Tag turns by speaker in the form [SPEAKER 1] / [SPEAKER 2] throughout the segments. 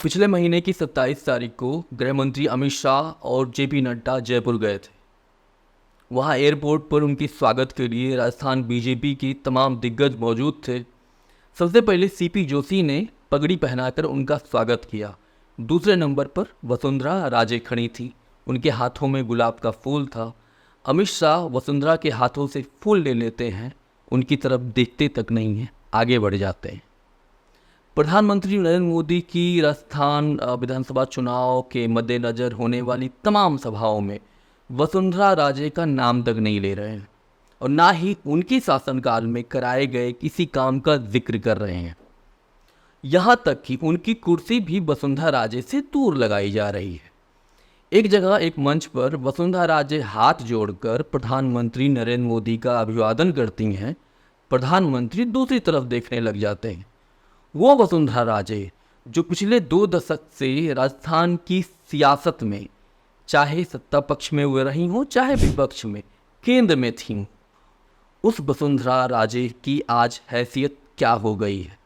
[SPEAKER 1] पिछले महीने की 27 तारीख को गृह मंत्री अमित शाह और जेपी नड्डा जयपुर गए थे। वहां एयरपोर्ट पर उनके स्वागत के लिए राजस्थान बीजेपी की तमाम दिग्गज मौजूद थे। सबसे पहले सीपी जोशी ने पगड़ी पहनाकर उनका स्वागत किया। दूसरे नंबर पर वसुंधरा राजे खड़ी थी, उनके हाथों में गुलाब का फूल था। अमित शाह वसुंधरा के हाथों से फूल ले लेते हैं, उनकी तरफ देखते तक नहीं हैं, आगे बढ़ जाते हैं। प्रधानमंत्री नरेंद्र मोदी की राजस्थान विधानसभा चुनाव के मद्देनज़र होने वाली तमाम सभाओं में वसुंधरा राजे का नाम तक नहीं ले रहे हैं और ना ही उनके शासनकाल में कराए गए किसी काम का जिक्र कर रहे हैं। यहाँ तक कि उनकी कुर्सी भी वसुंधरा राजे से दूर लगाई जा रही है। एक जगह एक मंच पर वसुंधरा राजे हाथ जोड़कर प्रधानमंत्री नरेंद्र मोदी का अभिवादन करती हैं। प्रधानमंत्री दूसरी तरफ देखने लग जाते हैं। वो वसुंधरा राजे जो पिछले 2 दशक से राजस्थान की सियासत में, चाहे सत्ता पक्ष में वो रही हों चाहे विपक्ष में, केंद्र में थीं, उस वसुंधरा राजे की आज हैसियत क्या हो गई है।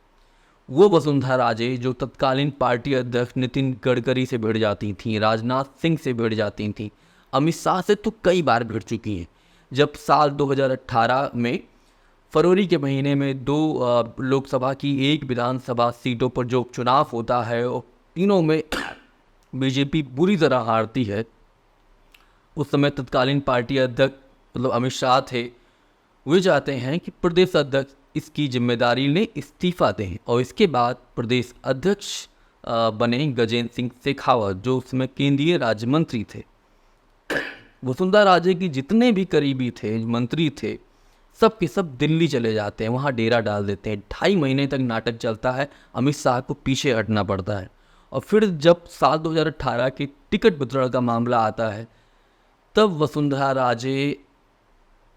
[SPEAKER 1] वो वसुंधरा राजे जो तत्कालीन पार्टी अध्यक्ष नितिन गडकरी से भिड़ जाती थीं, राजनाथ सिंह से भिड़ जाती थीं, अमित शाह से तो कई बार भिड़ चुकी हैं। जब साल 2018 में फरवरी के महीने में 2 लोकसभा की 1 विधानसभा सीटों पर जो चुनाव होता है और तीनों में बीजेपी बुरी तरह हारती है, उस समय तत्कालीन पार्टी अध्यक्ष मतलब अमित शाह थे। वे चाहते हैं कि प्रदेश अध्यक्ष इसकी जिम्मेदारी लें, इस्तीफा दें और इसके बाद प्रदेश अध्यक्ष बने गजेंद्र सिंह शेखावत, जो उसमें केंद्रीय राज्य मंत्री थे। वसुंधरा राजे की जितने भी करीबी थे, मंत्री थे, सब के सब दिल्ली चले जाते हैं, वहाँ डेरा डाल देते हैं। 2.5 महीने तक नाटक चलता है, अमित शाह को पीछे हटना पड़ता है। और फिर जब साल 2018 के टिकट वितरण का मामला आता है, तब वसुंधरा राजे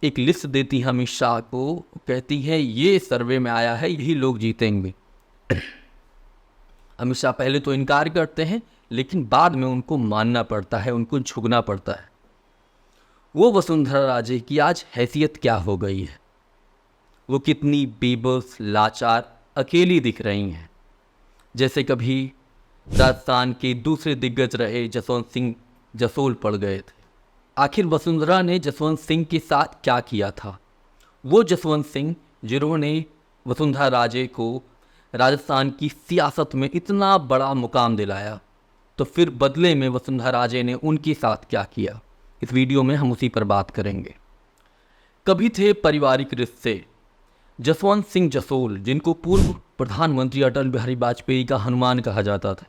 [SPEAKER 1] एक लिस्ट देती हैं अमित शाह को, कहती हैं ये सर्वे में आया है, यही लोग जीतेंगे। अमित शाह पहले तो इनकार करते हैं, लेकिन बाद में उनको मानना पड़ता है, उनको झुकना पड़ता है। वो वसुंधरा राजे की आज हैसियत क्या हो गई है, वो कितनी बेबस, लाचार, अकेली दिख रही हैं। जैसे कभी राजस्थान के दूसरे दिग्गज रहे जसवंत सिंह जसोल पड़ गए थे। आखिर वसुंधरा ने जसवंत सिंह के साथ क्या किया था? वो जसवंत सिंह जिन्होंने वसुंधरा राजे को राजस्थान की सियासत में इतना बड़ा मुकाम दिलाया, तो फिर बदले में वसुंधरा राजे ने उनके साथ क्या किया? इस वीडियो में हम उसी पर बात करेंगे। कभी थे पारिवारिक रिश्ते। जसवंत सिंह जसोल, जिनको पूर्व प्रधानमंत्री अटल बिहारी वाजपेयी का हनुमान कहा जाता था,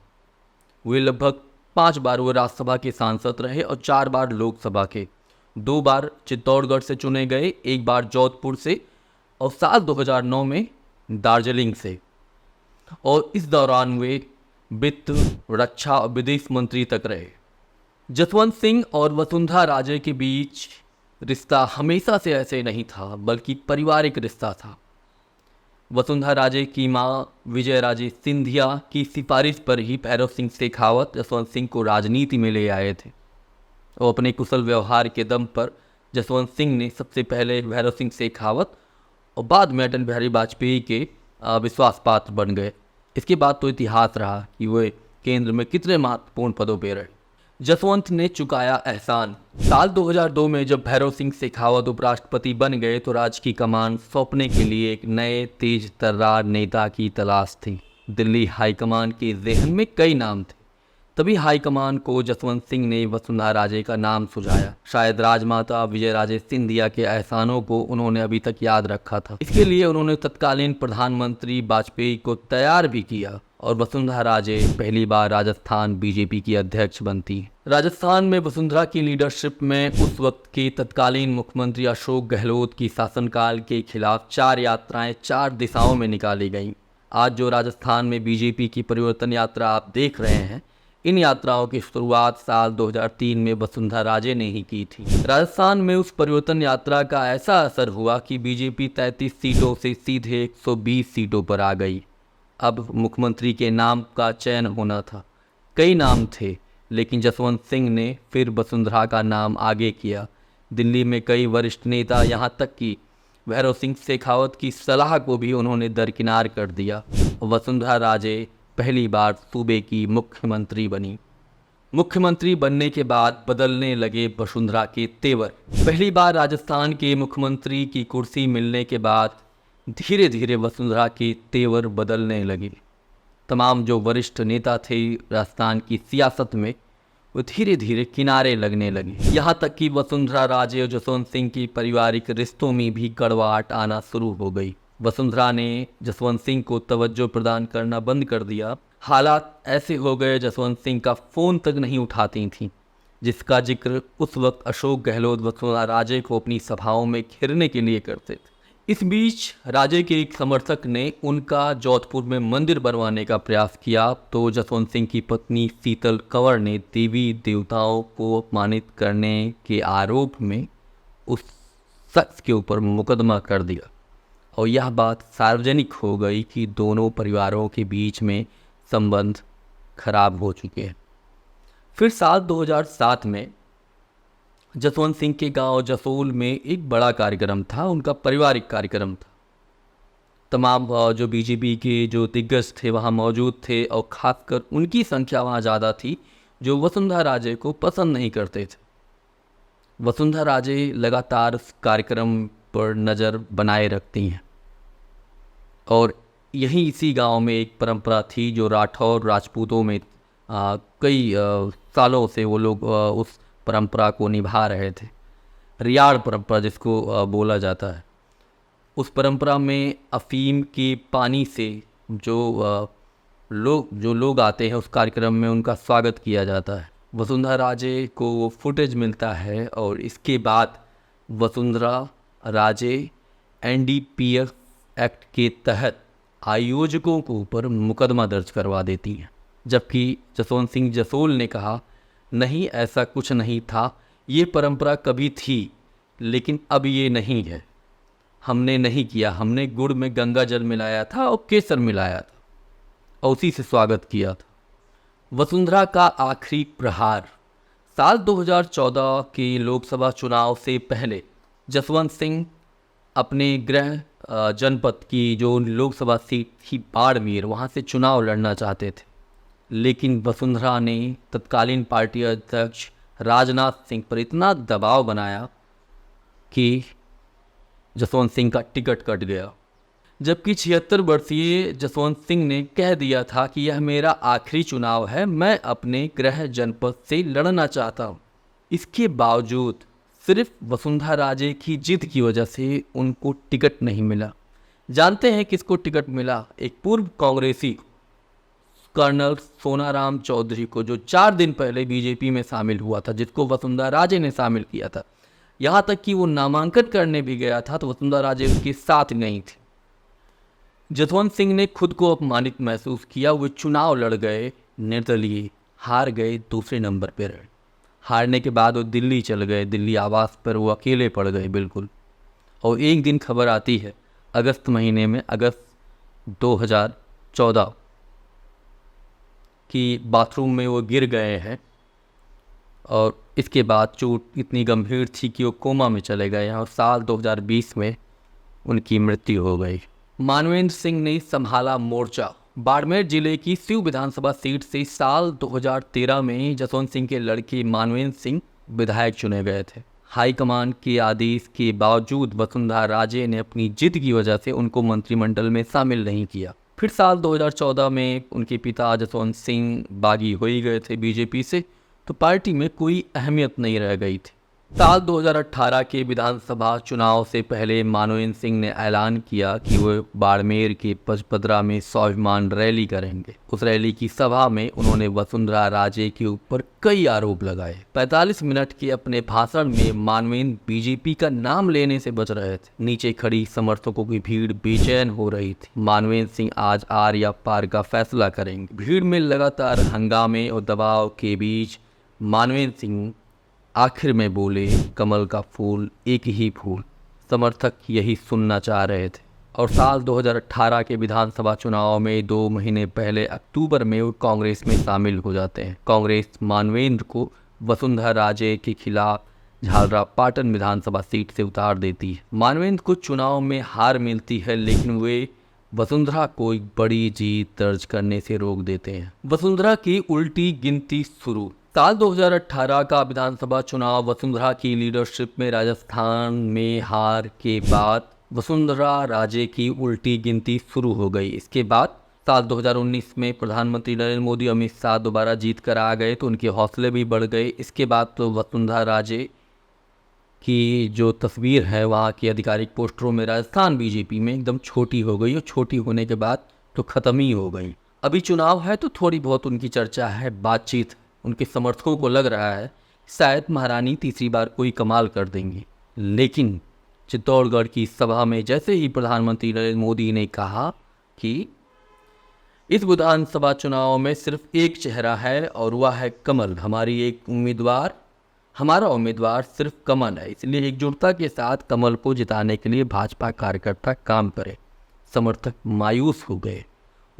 [SPEAKER 1] वे लगभग 5 बार वो राज्यसभा के सांसद रहे और 4 बार लोकसभा के। 2 बार चित्तौड़गढ़ से चुने गए, 1 बार जोधपुर से और साल 2009 में दार्जिलिंग से। और इस दौरान वे वित्त, रक्षा और विदेश मंत्री तक रहे। जसवंत सिंह और वसुंधरा राजे के बीच रिश्ता हमेशा से ऐसे नहीं था, बल्कि पारिवारिक रिश्ता था। वसुंधरा राजे की मां विजय राजे सिंधिया की सिफारिश पर ही भैरव सिंह शेखावत जसवंत सिंह को राजनीति में ले आए थे और अपने कुशल व्यवहार के दम पर जसवंत सिंह ने सबसे पहले भैरव सिंह शेखावत और बाद में अटल बिहारी वाजपेयी के विश्वास पात्र बन गए। इसके बाद तो इतिहास रहा कि वे केंद्र में कितने महत्वपूर्ण पदों पर रहे। जसवंत ने चुकाया एहसान। साल 2002 में जब भैरव सिंह शेखावत उपराष्ट्रपति बन गए तो राज्य की कमान सौंपने के लिए एक नए तेज तर्रार नेता की तलाश थी। दिल्ली हाईकमान के ज़हन में कई नाम थे। तभी हाईकमान को जसवंत सिंह ने वसुंधरा राजे का नाम सुझाया। शायद राजमाता विजय राजे सिंधिया के एहसानों को उन्होंने अभी तक याद रखा था। इसके लिए उन्होंने तत्कालीन प्रधानमंत्री वाजपेयी को तैयार भी किया और वसुंधरा राजे पहली बार राजस्थान बीजेपी की अध्यक्ष बनती। राजस्थान में वसुंधरा की लीडरशिप में उस वक्त के तत्कालीन मुख्यमंत्री अशोक गहलोत की शासनकाल के खिलाफ 4 यात्राएं 4 दिशाओं में निकाली गईं। आज जो राजस्थान में बीजेपी की परिवर्तन यात्रा आप देख रहे हैं, इन यात्राओं की शुरुआत साल 2003 में वसुंधरा राजे ने ही की थी। राजस्थान में उस परिवर्तन यात्रा का ऐसा असर हुआ कि बीजेपी 33 सीटों से सीधे 120 सीटों पर आ गई। अब मुख्यमंत्री के नाम का चयन होना था। कई नाम थे, लेकिन जसवंत सिंह ने फिर वसुंधरा का नाम आगे किया। दिल्ली में कई वरिष्ठ नेता, यहाँ तक कि भैरव सिंह शेखावत की सलाह को भी उन्होंने दरकिनार कर दिया। वसुंधरा राजे पहली बार सूबे की मुख्यमंत्री बनी। मुख्यमंत्री बनने के बाद बदलने लगे वसुंधरा के तेवर। पहली बार राजस्थान के मुख्यमंत्री की कुर्सी मिलने के बाद धीरे धीरे वसुंधरा के तेवर बदलने लगे। तमाम जो वरिष्ठ नेता थे राजस्थान की सियासत में, वो धीरे धीरे किनारे लगने लगे। यहाँ तक कि वसुंधरा राजे और जसवंत सिंह की पारिवारिक रिश्तों में भी कड़वाहट आना शुरू हो गई। वसुंधरा ने जसवंत सिंह को तवज्जो प्रदान करना बंद कर दिया। हालात ऐसे हो गए जसवंत सिंह का फ़ोन तक नहीं उठाती थीं, जिसका जिक्र उस वक्त अशोक गहलोत वसुंधरा राजे को अपनी सभाओं में घेरने के लिए करते थे। इस बीच राजे के एक समर्थक ने उनका जोधपुर में मंदिर बनवाने का प्रयास किया, तो जसवंत सिंह की पत्नी शीतल कंवर ने देवी देवताओं को अपमानित करने के आरोप में उस शख्स के ऊपर मुकदमा कर दिया और यह बात सार्वजनिक हो गई कि दोनों परिवारों के बीच में संबंध खराब हो चुके हैं। फिर साल 2007 में जसवंत सिंह के गांव जसोल में एक बड़ा कार्यक्रम था, उनका पारिवारिक कार्यक्रम था। तमाम जो बीजेपी के जो दिग्गज थे वहाँ मौजूद थे और ख़ासकर उनकी संख्या वहाँ ज़्यादा थी जो वसुंधरा राजे को पसंद नहीं करते थे। वसुंधरा राजे लगातार उस कार्यक्रम पर नज़र बनाए रखती हैं और यहीं इसी गांव में एक परंपरा थी जो राठौर राजपूतों में कई सालों से वो लोग उस परंपरा को निभा रहे थे। रियाड़ परंपरा जिसको बोला जाता है। उस परंपरा में अफीम के पानी से जो लोग आते हैं उस कार्यक्रम में उनका स्वागत किया जाता है। वसुंधरा राजे को वो फुटेज मिलता है और इसके बाद वसुंधरा राजे NDPS एक्ट के तहत आयोजकों के ऊपर मुकदमा दर्ज करवा देती हैं, जबकि जसवंत सिंह जसोल ने कहा नहीं ऐसा कुछ नहीं था, ये परंपरा कभी थी लेकिन अब ये नहीं है, हमने नहीं किया, हमने गुड़ में गंगा जल मिलाया था और केसर मिलाया था और उसी से स्वागत किया था। वसुंधरा का आखिरी प्रहार। साल 2014 के लोकसभा चुनाव से पहले जसवंत सिंह अपने गृह जनपद की जो लोकसभा सीट थी बाड़मेर, वहाँ से चुनाव लड़ना चाहते थे, लेकिन वसुंधरा ने तत्कालीन पार्टी अध्यक्ष राजनाथ सिंह पर इतना दबाव बनाया कि जसवंत सिंह का टिकट कट गया। जबकि 76 वर्षीय जसवंत सिंह ने कह दिया था कि यह मेरा आखिरी चुनाव है, मैं अपने गृह जनपद से लड़ना चाहता हूँ। इसके बावजूद सिर्फ वसुंधरा राजे की जिद की वजह से उनको टिकट नहीं मिला। जानते हैं किसको टिकट मिला? एक पूर्व कांग्रेसी कर्नल सोनाराम चौधरी को, जो 4 दिन पहले बीजेपी में शामिल हुआ था, जिसको वसुंधरा राजे ने शामिल किया था। यहाँ तक कि वो नामांकन करने भी गया था तो वसुंधरा राजे उसके साथ नहीं थी। जसवंत सिंह ने खुद को अपमानित महसूस किया। वो चुनाव लड़ गए, निर्दलीय, हार गए, दूसरे नंबर पर रहे। हारने के बाद वो दिल्ली चल गए, दिल्ली आवास पर वो अकेले पड़ गए बिल्कुल। और एक दिन खबर आती है अगस्त महीने में, अगस्त 2014 कि बाथरूम में वो गिर गए हैं और इसके बाद चोट इतनी गंभीर थी कि वो कोमा में चले गए हैं और साल 2020 में उनकी मृत्यु हो गई। मानवेंद्र सिंह ने संभाला मोर्चा। बाड़मेर जिले की सिव विधानसभा सीट से साल 2013 में जसवंत सिंह के लड़के मानवेंद्र सिंह विधायक चुने गए थे। हाईकमान के आदेश के बावजूद वसुंधरा राजे ने अपनी जिद की वजह से उनको मंत्रिमंडल में शामिल नहीं किया। फिर साल 2014 में उनके पिता जसवंत सिंह बागी हो ही गए थे बीजेपी से, तो पार्टी में कोई अहमियत नहीं रह गई थी। साल 2018 के विधानसभा चुनाव से पहले मानवेंद्र सिंह ने ऐलान किया कि वो बाड़मेर के पचपदरा में स्वाभिमान रैली करेंगे। उस रैली की सभा में उन्होंने वसुंधरा राजे के ऊपर कई आरोप लगाए। 45 मिनट के अपने भाषण में मानवेंद्र बीजेपी का नाम लेने से बच रहे थे। नीचे खड़ी समर्थकों की भीड़ बेचैन हो रही थी। मानवेंद्र सिंह आज आर या पार का फैसला करेंगे। भीड़ में लगातार हंगामे और दबाव के बीच मानवेंद्र सिंह आखिर में बोले, कमल का फूल एक ही फूल। समर्थक यही सुनना चाह रहे थे। और साल 2018 के विधानसभा चुनाव में 2 महीने पहले अक्टूबर में वो कांग्रेस में शामिल हो जाते हैं। कांग्रेस मानवेंद्र को वसुंधरा राजे के खिलाफ झालरापाटन विधानसभा सीट से उतार देती है। मानवेंद्र को चुनाव में हार मिलती है, लेकिन वे वसुंधरा को एक बड़ी जीत दर्ज करने से रोक देते हैं। वसुंधरा की उल्टी गिनती शुरू। साल 2018 का विधानसभा चुनाव वसुंधरा की लीडरशिप में राजस्थान में हार के बाद वसुंधरा राजे की उल्टी गिनती शुरू हो गई। इसके बाद साल 2019 में प्रधानमंत्री नरेंद्र मोदी अमित शाह दोबारा जीत कर आ गए तो उनके हौसले भी बढ़ गए। इसके बाद तो वसुंधरा राजे की जो तस्वीर है वहाँ की आधिकारिक पोस्टरों में राजस्थान बीजेपी में एकदम छोटी हो गई और छोटी होने के बाद तो ख़त्म ही हो गई। अभी चुनाव है तो थोड़ी बहुत उनकी चर्चा है, बातचीत। उनके समर्थकों को लग रहा है शायद महारानी तीसरी बार कोई कमाल कर देंगी। लेकिन चित्तौड़गढ़ की सभा में जैसे ही प्रधानमंत्री नरेंद्र मोदी ने कहा कि इस विधानसभा चुनाव में सिर्फ एक चेहरा है और वह है कमल, हमारा उम्मीदवार सिर्फ कमल है, इसलिए एकजुटता के साथ कमल को जिताने के लिए भाजपा कार्यकर्ता काम करें। समर्थक मायूस हो गए।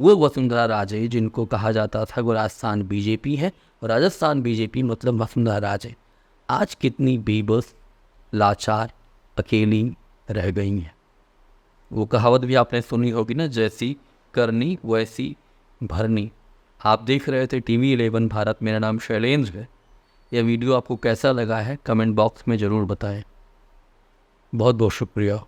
[SPEAKER 1] वो वसुंधरा राजे जिनको कहा जाता था वो राजस्थान बीजेपी है और राजस्थान बीजेपी मतलब वसुंधरा राजे, आज कितनी बेबस, लाचार, अकेली रह गई हैं। वो कहावत भी आपने सुनी होगी ना, जैसी करनी वैसी भरनी। आप देख रहे थे TV11 भारत। मेरा नाम शैलेंद्र है। यह वीडियो आपको कैसा लगा है कमेंट बॉक्स में ज़रूर बताएं। बहुत बहुत शुक्रिया।